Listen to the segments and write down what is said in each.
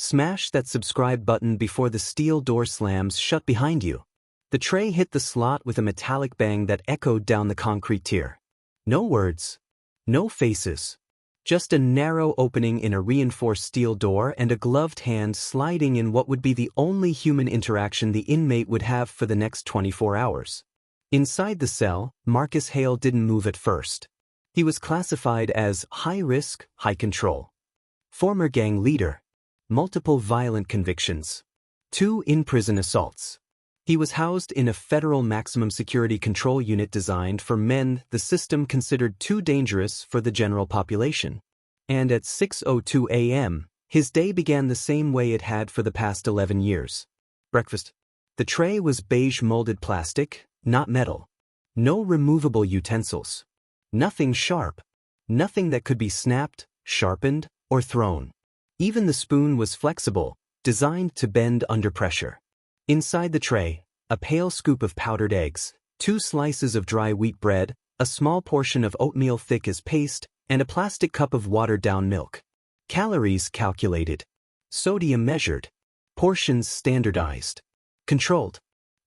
Smash that subscribe button before the steel door slams shut behind you. The tray hit the slot with a metallic bang that echoed down the concrete tier. No words. No faces. Just a narrow opening in a reinforced steel door and a gloved hand sliding in what would be the only human interaction the inmate would have for the next 24 hours. Inside the cell, Marcus Hale didn't move at first. He was classified as high risk, high control. Former gang leader. Multiple violent convictions. 2 in-prison assaults. He was housed in a federal maximum security control unit designed for men the system considered too dangerous for the general population. And at 6:02 a.m., his day began the same way it had for the past 11 years. Breakfast. The tray was beige molded plastic, not metal. No removable utensils. Nothing sharp. Nothing that could be snapped, sharpened, or thrown. Even the spoon was flexible, designed to bend under pressure. Inside the tray, a pale scoop of powdered eggs, 2 slices of dry wheat bread, a small portion of oatmeal thick as paste, and a plastic cup of watered-down milk. Calories calculated. Sodium measured. Portions standardized. Controlled.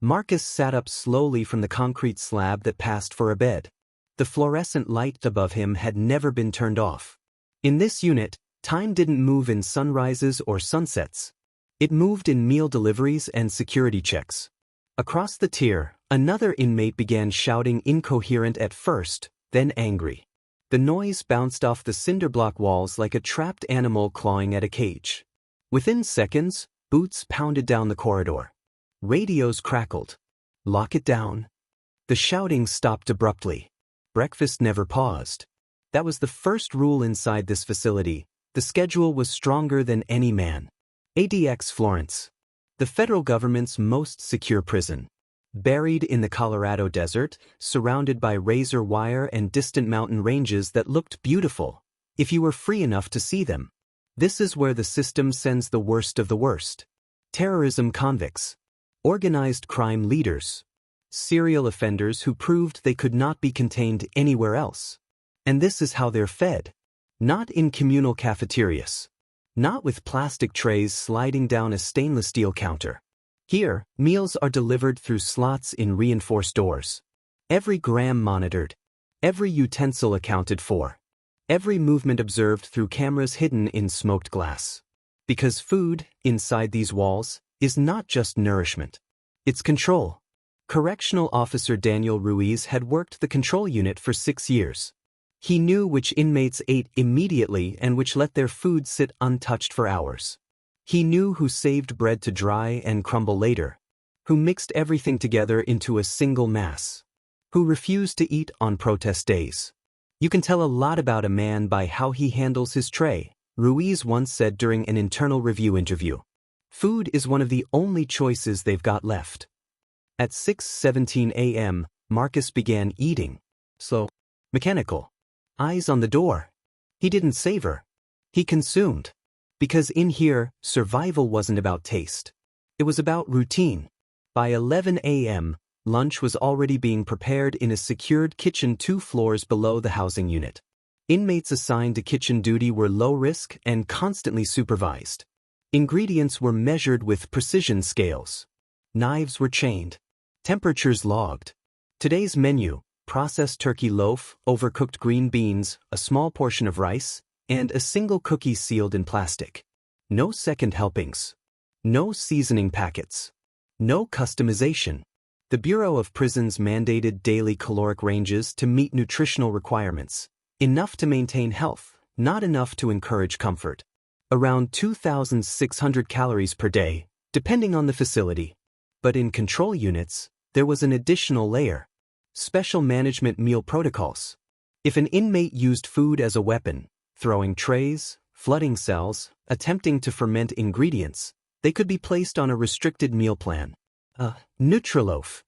Marcus sat up slowly from the concrete slab that passed for a bed. The fluorescent light above him had never been turned off. In this unit, time didn't move in sunrises or sunsets. It moved in meal deliveries and security checks. Across the tier, another inmate began shouting incoherent at first, then angry. The noise bounced off the cinder block walls like a trapped animal clawing at a cage. Within seconds, boots pounded down the corridor. Radios crackled. Lock it down. The shouting stopped abruptly. Breakfast never paused. That was the first rule inside this facility. The schedule was stronger than any man. ADX Florence. The federal government's most secure prison. Buried in the Colorado desert, surrounded by razor wire and distant mountain ranges that looked beautiful, if you were free enough to see them. This is where the system sends the worst of the worst. Terrorism convicts. Organized crime leaders. Serial offenders who proved they could not be contained anywhere else. And this is how they're fed. Not in communal cafeterias. Not with plastic trays sliding down a stainless steel counter. Here, meals are delivered through slots in reinforced doors. Every gram monitored. Every utensil accounted for. Every movement observed through cameras hidden in smoked glass. Because food, inside these walls, is not just nourishment. It's control. Correctional Officer Daniel Ruiz had worked the control unit for 6 years. He knew which inmates ate immediately and which let their food sit untouched for hours. He knew who saved bread to dry and crumble later, who mixed everything together into a single mass, who refused to eat on protest days. You can tell a lot about a man by how he handles his tray, Ruiz once said during an internal review interview. Food is one of the only choices they've got left. At 6:17 a.m., Marcus began eating. Slow. Mechanical. Eyes on the door. He didn't savor. He consumed. Because in here, survival wasn't about taste. It was about routine. By 11 a.m., lunch was already being prepared in a secured kitchen 2 floors below the housing unit. Inmates assigned to kitchen duty were low risk and constantly supervised. Ingredients were measured with precision scales. Knives were chained. Temperatures logged. Today's menu: processed turkey loaf, overcooked green beans, a small portion of rice, and a single cookie sealed in plastic. No second helpings. No seasoning packets. No customization. The Bureau of Prisons mandated daily caloric ranges to meet nutritional requirements. Enough to maintain health, not enough to encourage comfort. Around 2,600 calories per day, depending on the facility. But in control units, there was an additional layer. Special management meal protocols. If an inmate used food as a weapon, throwing trays, flooding cells, attempting to ferment ingredients, they could be placed on a restricted meal plan. A Nutriloaf.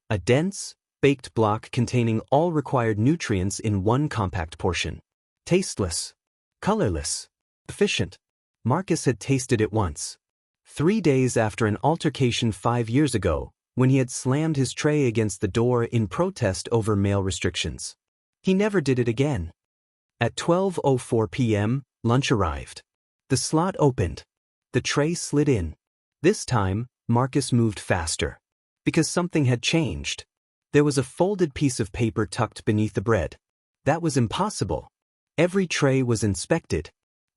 A dense, baked block containing all required nutrients in one compact portion. Tasteless. Colorless. Efficient. Marcus had tasted it once. 3 days after an altercation 5 years ago, when he had slammed his tray against the door in protest over mail restrictions. He never did it again. At 12:04 p.m., lunch arrived. The slot opened. The tray slid in. This time, Marcus moved faster. Because something had changed. There was a folded piece of paper tucked beneath the bread. That was impossible. Every tray was inspected.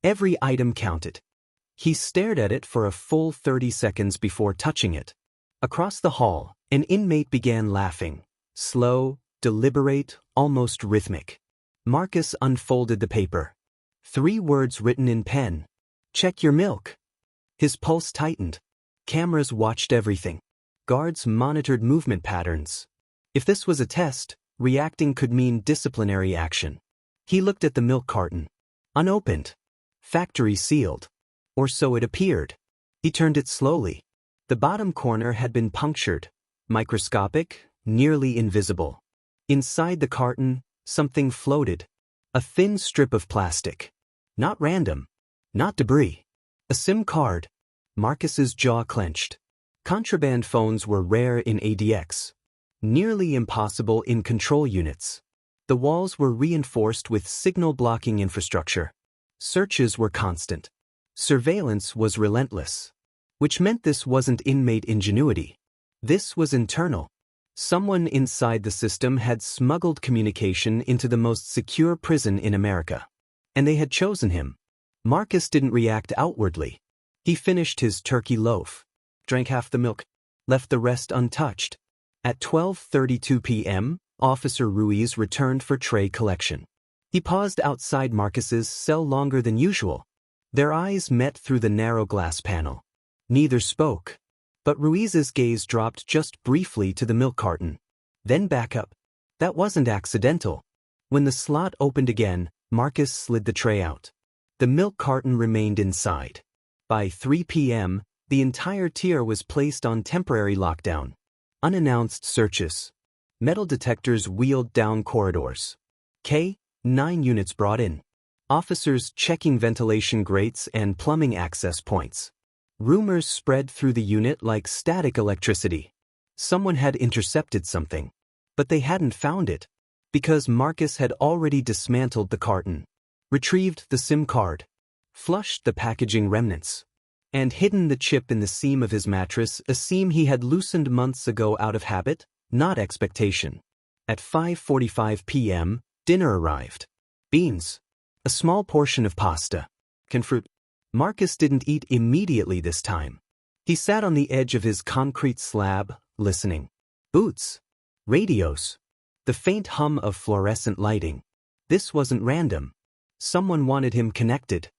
Every item counted. He stared at it for a full 30 seconds before touching it. Across the hall, an inmate began laughing. Slow, deliberate, almost rhythmic. Marcus unfolded the paper. 3 words written in pen. Check your milk. His pulse tightened. Cameras watched everything. Guards monitored movement patterns. If this was a test, reacting could mean disciplinary action. He looked at the milk carton. Unopened. Factory sealed. Or so it appeared. He turned it slowly. The bottom corner had been punctured. Microscopic, nearly invisible. Inside the carton, something floated. A thin strip of plastic. Not random. Not debris. A SIM card. Marcus's jaw clenched. Contraband phones were rare in ADX. Nearly impossible in control units. The walls were reinforced with signal-blocking infrastructure. Searches were constant. Surveillance was relentless. Which meant this wasn't inmate ingenuity. This was internal. Someone inside the system had smuggled communication into the most secure prison in America. And they had chosen him. Marcus didn't react outwardly. He finished his turkey loaf, drank half the milk, left the rest untouched. At 12:32 p.m., Officer Ruiz returned for tray collection. He paused outside Marcus's cell longer than usual. Their eyes met through the narrow glass panel. Neither spoke. But Ruiz's gaze dropped just briefly to the milk carton. Then back up. That wasn't accidental. When the slot opened again, Marcus slid the tray out. The milk carton remained inside. By 3 p.m., the entire tier was placed on temporary lockdown. Unannounced searches. Metal detectors wheeled down corridors. 9 units brought in. Officers checking ventilation grates and plumbing access points. Rumors spread through the unit like static electricity. Someone had intercepted something. But they hadn't found it. Because Marcus had already dismantled the carton. Retrieved the SIM card. Flushed the packaging remnants. And hidden the chip in the seam of his mattress, a seam he had loosened months ago out of habit, not expectation. At 5:45 p.m., dinner arrived. Beans. A small portion of pasta. Canned fruit. Marcus didn't eat immediately this time. He sat on the edge of his concrete slab, listening. Boots. Radios. The faint hum of fluorescent lighting. This wasn't random. Someone wanted him connected.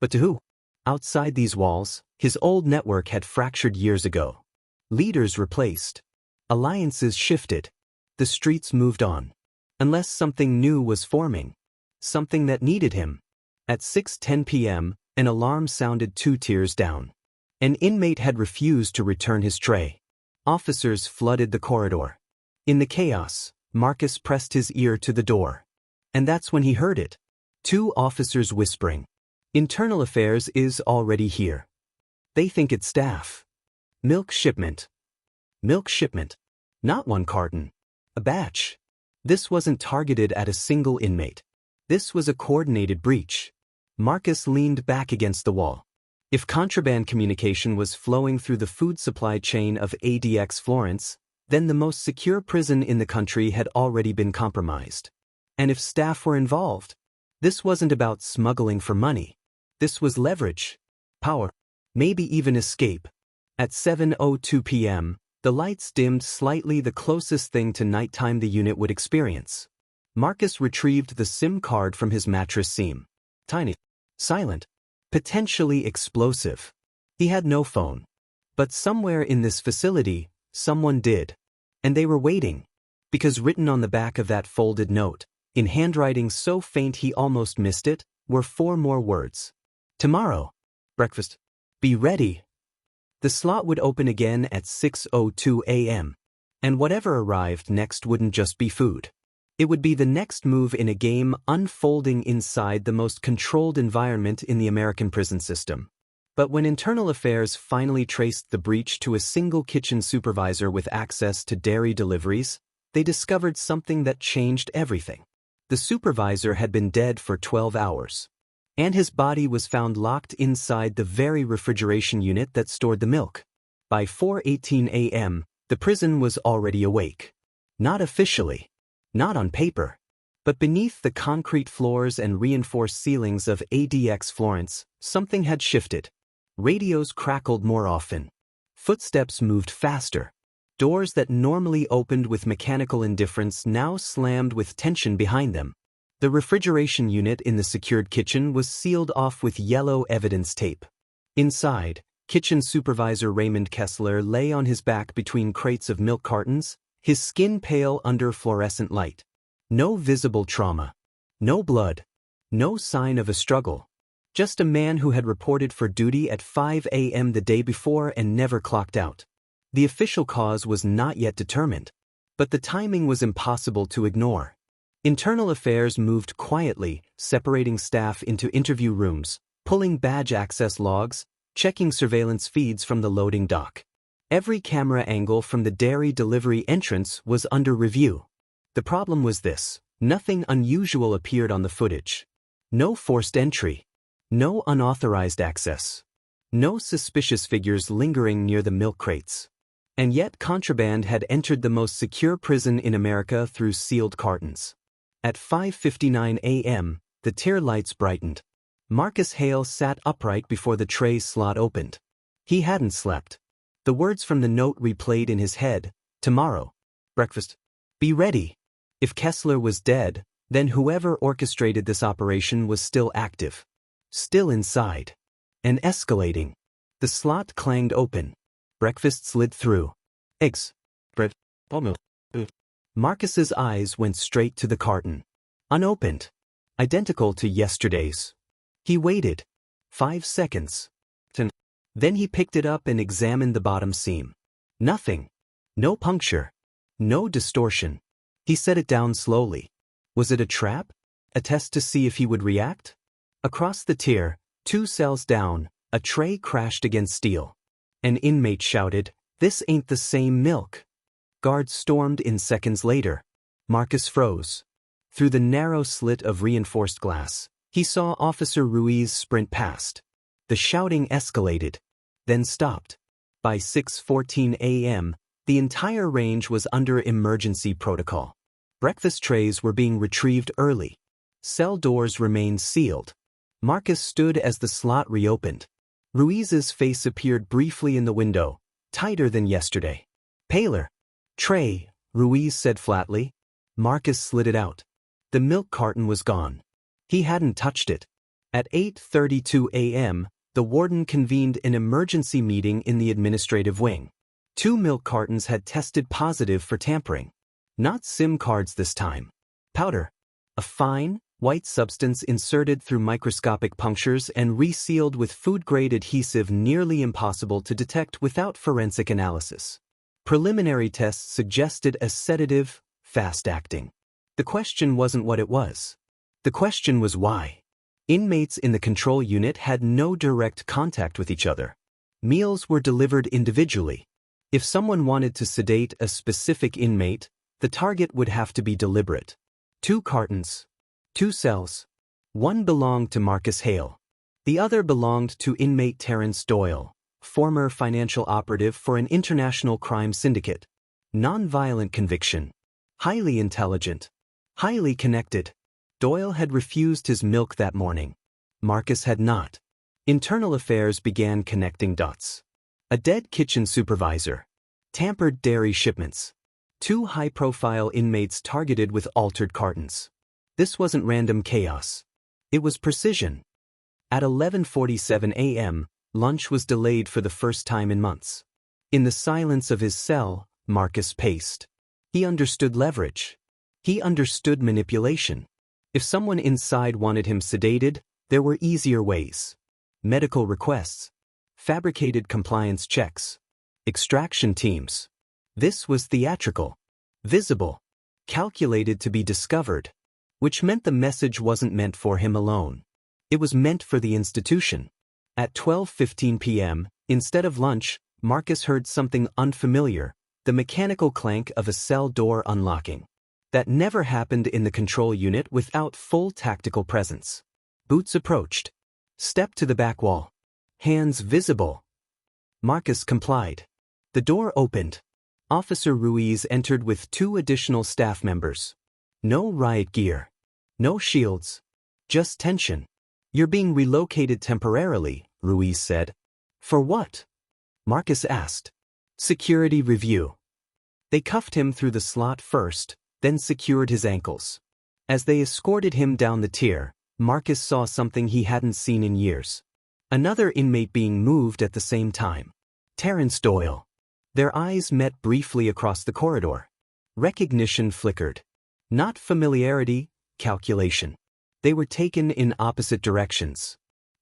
But to who? Outside these walls, his old network had fractured years ago. Leaders replaced. Alliances shifted. The streets moved on. Unless something new was forming. Something that needed him. At 6:10 p.m., an alarm sounded 2 tiers down. An inmate had refused to return his tray. Officers flooded the corridor. In the chaos, Marcus pressed his ear to the door. And that's when he heard it. 2 officers whispering. Internal Affairs is already here. They think it's staff. Milk shipment. Milk shipment. Not 1 carton. A batch. This wasn't targeted at a single inmate. This was a coordinated breach. Marcus leaned back against the wall. If contraband communication was flowing through the food supply chain of ADX Florence, then the most secure prison in the country had already been compromised. And if staff were involved, this wasn't about smuggling for money. This was leverage, power, maybe even escape. At 7:02 p.m., the lights dimmed slightly, the closest thing to nighttime the unit would experience. Marcus retrieved the SIM card from his mattress seam. Tiny, silent, potentially explosive. He had no phone. But somewhere in this facility, someone did. And they were waiting. Because written on the back of that folded note, in handwriting so faint he almost missed it, were 4 more words. Tomorrow. Breakfast. Be ready. The slot would open again at 6:02 a.m. And whatever arrived next wouldn't just be food. It would be the next move in a game unfolding inside the most controlled environment in the American prison system. But when Internal Affairs finally traced the breach to a single kitchen supervisor with access to dairy deliveries, they discovered something that changed everything. The supervisor had been dead for 12 hours. And his body was found locked inside the very refrigeration unit that stored the milk. By 4:18 a.m., the prison was already awake. Not officially. Not on paper. But beneath the concrete floors and reinforced ceilings of ADX Florence, something had shifted. Radios crackled more often. Footsteps moved faster. Doors that normally opened with mechanical indifference now slammed with tension behind them. The refrigeration unit in the secured kitchen was sealed off with yellow evidence tape. Inside, kitchen supervisor Raymond Kessler lay on his back between crates of milk cartons, his skin pale under fluorescent light. No visible trauma. No blood. No sign of a struggle. Just a man who had reported for duty at 5 a.m. the day before and never clocked out. The official cause was not yet determined, but the timing was impossible to ignore. Internal Affairs moved quietly, separating staff into interview rooms, pulling badge access logs, checking surveillance feeds from the loading dock. Every camera angle from the dairy delivery entrance was under review. The problem was this: nothing unusual appeared on the footage. No forced entry. No unauthorized access. No suspicious figures lingering near the milk crates. And yet contraband had entered the most secure prison in America through sealed cartons. At 5:59 a.m., the tier lights brightened. Marcus Hale sat upright before the tray slot opened. He hadn't slept. The words from the note replayed in his head: tomorrow. Breakfast. Be ready. If Kessler was dead, then whoever orchestrated this operation was still active. Still inside. And escalating. The slot clanged open. Breakfast slid through. Eggs. Bread. Milk. Marcus's eyes went straight to the carton. Unopened. Identical to yesterday's. He waited. 5 seconds. 10. Then he picked it up and examined the bottom seam. Nothing. No puncture. No distortion. He set it down slowly. Was it a trap? A test to see if he would react? Across the tier, 2 cells down, a tray crashed against steel. An inmate shouted, "This ain't the same milk." Guards stormed in seconds later. Marcus froze. Through the narrow slit of reinforced glass, he saw Officer Ruiz sprint past. The shouting escalated, then stopped. By 6:14 a.m., the entire range was under emergency protocol. Breakfast trays were being retrieved early. Cell doors remained sealed. Marcus stood as the slot reopened. Ruiz's face appeared briefly in the window, tighter than yesterday. Paler. "Tray," Ruiz said flatly. Marcus slid it out. The milk carton was gone. He hadn't touched it. At 8:32 a.m., the warden convened an emergency meeting in the administrative wing. 2 milk cartons had tested positive for tampering. Not SIM cards this time. Powder. A fine, white substance inserted through microscopic punctures and resealed with food-grade adhesive nearly impossible to detect without forensic analysis. Preliminary tests suggested a sedative, fast-acting. The question wasn't what it was. The question was why. Inmates in the control unit had no direct contact with each other. Meals were delivered individually. If someone wanted to sedate a specific inmate, the target would have to be deliberate. 2 cartons. 2 cells. One belonged to Marcus Hale. The other belonged to inmate Terrence Doyle, former financial operative for an international crime syndicate. Non-violent conviction. Highly intelligent. Highly connected. Doyle had refused his milk that morning. Marcus had not. Internal Affairs began connecting dots. A dead kitchen supervisor. Tampered dairy shipments. 2 high-profile inmates targeted with altered cartons. This wasn't random chaos. It was precision. At 11:47 a.m., lunch was delayed for the first time in months. In the silence of his cell, Marcus paced. He understood leverage. He understood manipulation. If someone inside wanted him sedated, there were easier ways. Medical requests. Fabricated compliance checks. Extraction teams. This was theatrical. Visible. Calculated to be discovered. Which meant the message wasn't meant for him alone. It was meant for the institution. At 12:15 p.m., instead of lunch, Marcus heard something unfamiliar, the mechanical clank of a cell door unlocking. That never happened in the control unit without full tactical presence. Boots approached. Step to the back wall. Hands visible. Marcus complied. The door opened. Officer Ruiz entered with 2 additional staff members. No riot gear. No shields. Just tension. You're being relocated temporarily, Ruiz said. For what? Marcus asked. Security review. They cuffed him through the slot first, then secured his ankles. As they escorted him down the tier, Marcus saw something he hadn't seen in years. Another inmate being moved at the same time. Terrence Doyle. Their eyes met briefly across the corridor. Recognition flickered. Not familiarity, calculation. They were taken in opposite directions.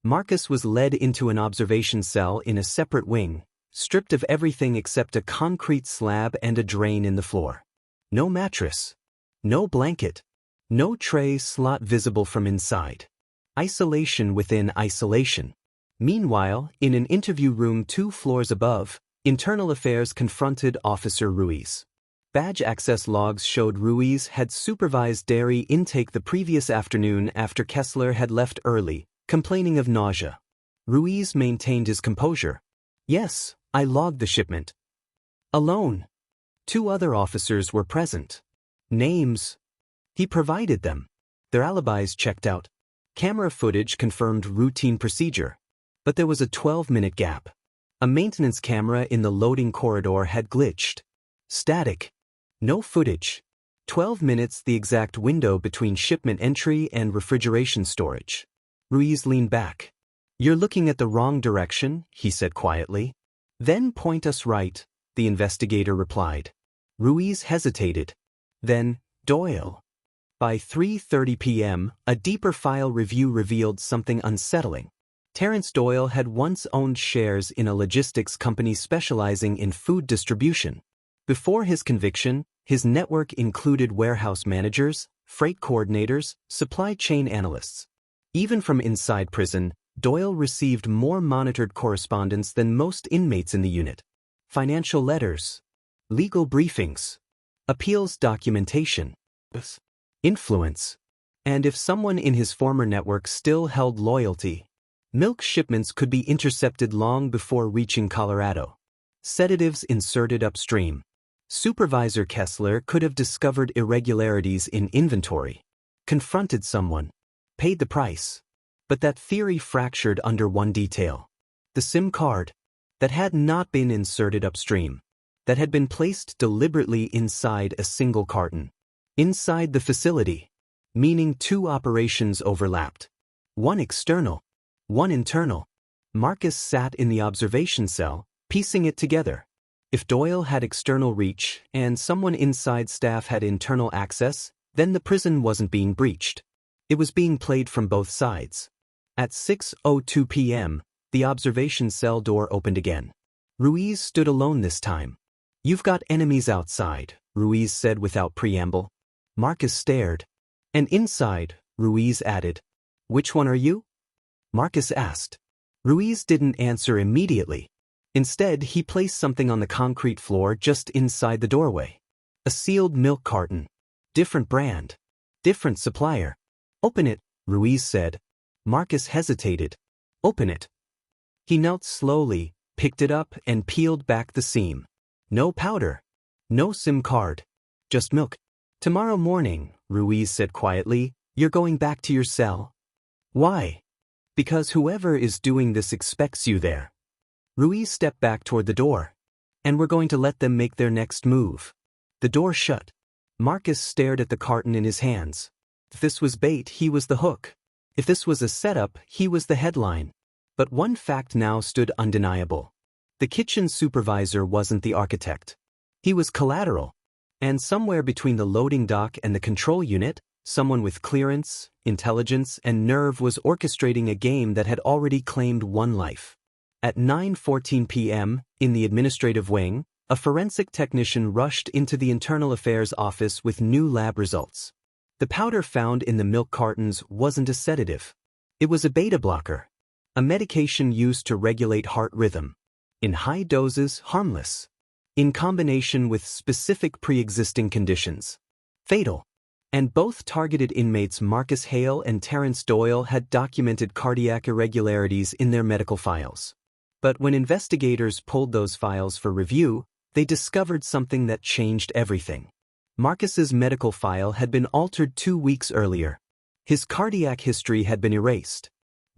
Marcus was led into an observation cell in a separate wing, stripped of everything except a concrete slab and a drain in the floor. No mattress. No blanket. No tray slot visible from inside. Isolation within isolation. Meanwhile, in an interview room 2 floors above, Internal Affairs confronted Officer Ruiz. Badge access logs showed Ruiz had supervised dairy intake the previous afternoon after Kessler had left early, complaining of nausea. Ruiz maintained his composure. Yes, I logged the shipment. Alone. 2 other officers were present. Names. He provided them. Their alibis checked out. Camera footage confirmed routine procedure. But there was a 12-minute gap. A maintenance camera in the loading corridor had glitched. Static. No footage. 12 minutes, the exact window between shipment entry and refrigeration storage. Ruiz leaned back. You're looking at the wrong direction, he said quietly. Then point us right, the investigator replied. Ruiz hesitated. Then, Doyle. By 3:30 p.m., a deeper file review revealed something unsettling. Terrence Doyle had once owned shares in a logistics company specializing in food distribution. Before his conviction, his network included warehouse managers, freight coordinators, supply chain analysts. Even from inside prison, Doyle received more monitored correspondence than most inmates in the unit. Financial letters, legal briefings, appeals documentation, influence. And if someone in his former network still held loyalty, milk shipments could be intercepted long before reaching Colorado. Sedatives inserted upstream. Supervisor Kessler could have discovered irregularities in inventory, confronted someone, paid the price. But that theory fractured under one detail. The SIM card that had not been inserted upstream, that had been placed deliberately inside a single carton. Inside the facility, meaning 2 operations overlapped. One external. One internal. Marcus sat in the observation cell, piecing it together. If Doyle had external reach and someone inside staff had internal access, then the prison wasn't being breached. It was being played from both sides. At 6:02 p.m., the observation cell door opened again. Ruiz stood alone this time. You've got enemies outside, Ruiz said without preamble. Marcus stared. And inside, Ruiz added. Which one are you? Marcus asked. Ruiz didn't answer immediately. Instead, he placed something on the concrete floor just inside the doorway. A sealed milk carton. Different brand. Different supplier. Open it, Ruiz said. Marcus hesitated. Open it. He knelt slowly, picked it up, and peeled back the seam. No powder. No SIM card. Just milk. Tomorrow morning, Ruiz said quietly, you're going back to your cell. Why? Because whoever is doing this expects you there. Ruiz stepped back toward the door. And we're going to let them make their next move. The door shut. Marcus stared at the carton in his hands. If this was bait, he was the hook. If this was a setup, he was the headline. But one fact now stood undeniable. The kitchen supervisor wasn't the architect. He was collateral. And somewhere between the loading dock and the control unit, someone with clearance, intelligence, and nerve was orchestrating a game that had already claimed one life. At 9:14 p.m., in the administrative wing, a forensic technician rushed into the Internal Affairs office with new lab results. The powder found in the milk cartons wasn't a sedative. It was a beta blocker, a medication used to regulate heart rhythm. In high doses, harmless. In combination with specific pre-existing conditions, fatal. And both targeted inmates Marcus Hale and Terrence Doyle had documented cardiac irregularities in their medical files. But when investigators pulled those files for review, they discovered something that changed everything. Marcus's medical file had been altered 2 weeks earlier. His cardiac history had been erased,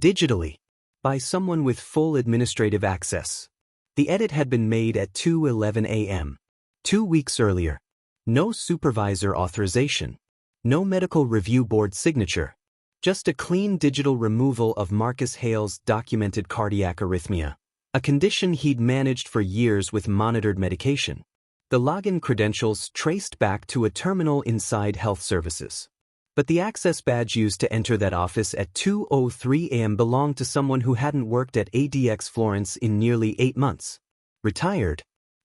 digitally, by someone with full administrative access. The edit had been made at 2:11 a.m. 2 weeks earlier. No supervisor authorization. No medical review board signature. Just a clean digital removal of Marcus Hale's documented cardiac arrhythmia, a condition he'd managed for years with monitored medication. The login credentials traced back to a terminal inside health services. But the access badge used to enter that office at 2:03 a.m. belonged to someone who hadn't worked at ADX Florence in nearly 8 months. Retired.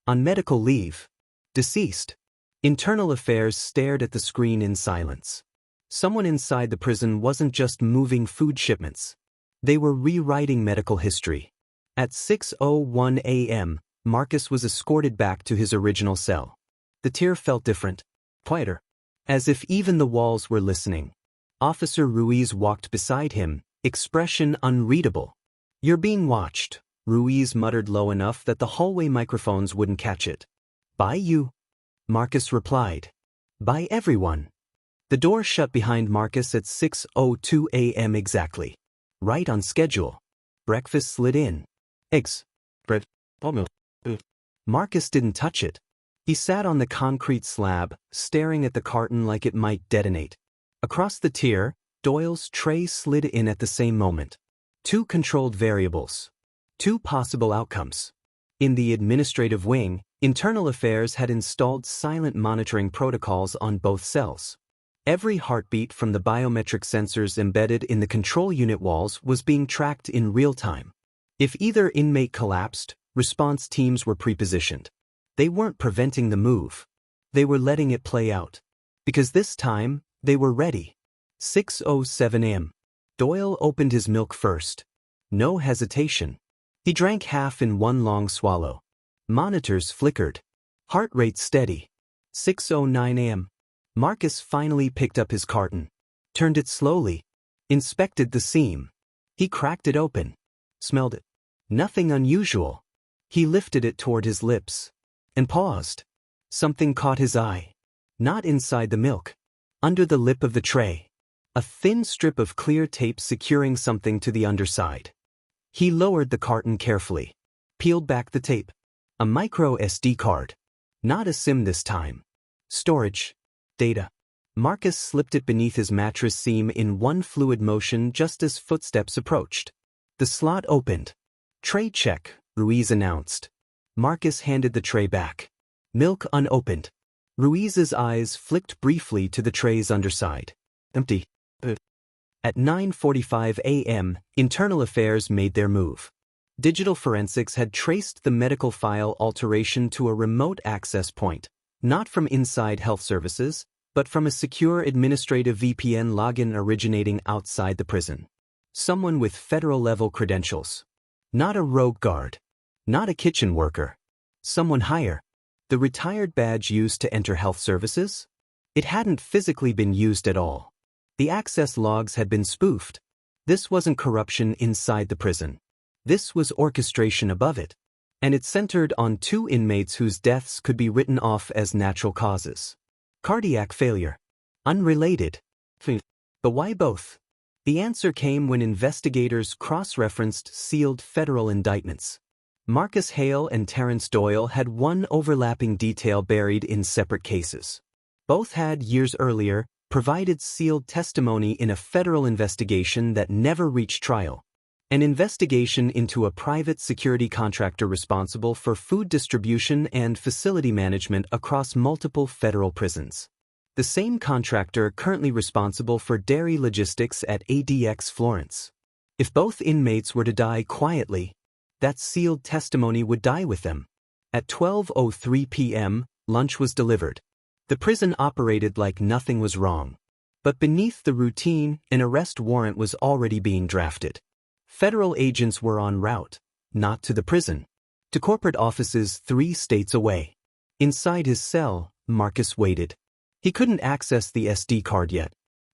On medical leave. Deceased. Internal Affairs stared at the screen in silence. Someone inside the prison wasn't just moving food shipments. They were rewriting medical history. At 6:01 a.m., Marcus was escorted back to his original cell. The tier felt different. Quieter. As if even the walls were listening. Officer Ruiz walked beside him, expression unreadable. "You're being watched," Ruiz muttered low enough that the hallway microphones wouldn't catch it. "By you," Marcus replied. "By everyone." The door shut behind Marcus at 6:02 a.m. exactly. Right on schedule. Breakfast slid in. Eggs. Bread. Milk. Marcus didn't touch it. He sat on the concrete slab, staring at the carton like it might detonate. Across the tier, Doyle's tray slid in at the same moment. 2 controlled variables. 2 possible outcomes. In the administrative wing, Internal Affairs had installed silent monitoring protocols on both cells. Every heartbeat from the biometric sensors embedded in the control unit walls was being tracked in real time. If either inmate collapsed, response teams were prepositioned. They weren't preventing the move. They were letting it play out. Because this time, they were ready. 6:07 a.m. Doyle opened his milk first. No hesitation. He drank half in one long swallow. Monitors flickered. Heart rate steady. 6:09 a.m. Marcus finally picked up his carton. Turned it slowly. Inspected the seam. He cracked it open. Smelled it. Nothing unusual. He lifted it toward his lips. And paused. Something caught his eye. Not inside the milk. Under the lip of the tray. A thin strip of clear tape securing something to the underside. He lowered the carton carefully. Peeled back the tape. A micro SD card. Not a SIM this time. Storage. Data. Marcus slipped it beneath his mattress seam in one fluid motion just as footsteps approached. The slot opened. "Tray check," Ruiz announced. Marcus handed the tray back. Milk unopened. Ruiz's eyes flicked briefly to the tray's underside. Empty. At 9:45 a.m., Internal Affairs made their move. Digital forensics had traced the medical file alteration to a remote access point, not from inside health services, but from a secure administrative VPN login originating outside the prison. Someone with federal-level credentials. Not a rogue guard. Not a kitchen worker. Someone higher. The retired badge used to enter health services? It hadn't physically been used at all. The access logs had been spoofed. This wasn't corruption inside the prison. This was orchestration above it. And it centered on 2 inmates whose deaths could be written off as natural causes. Cardiac failure. Unrelated. But why both? The answer came when investigators cross-referenced sealed federal indictments. Marcus Hale and Terrence Doyle had one overlapping detail buried in separate cases. Both had, years earlier, provided sealed testimony in a federal investigation that never reached trial. An investigation into a private security contractor responsible for food distribution and facility management across multiple federal prisons. The same contractor currently responsible for dairy logistics at ADX Florence. If both inmates were to die quietly, that sealed testimony would die with them. At 12:03 p.m., lunch was delivered. The prison operated like nothing was wrong. But beneath the routine, an arrest warrant was already being drafted. Federal agents were en route, not to the prison, to corporate offices 3 states away. Inside his cell, Marcus waited. He couldn't access the SD card yet.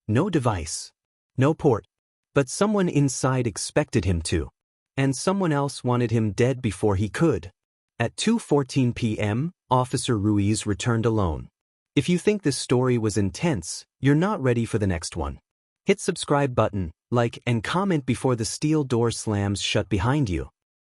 No device. No port. But someone inside expected him to. And someone else wanted him dead before he could. At 2:14 p.m., Officer Ruiz returned alone. If you think this story was intense, you're not ready for the next one. Hit subscribe button, like, and comment before the steel door slams shut behind you.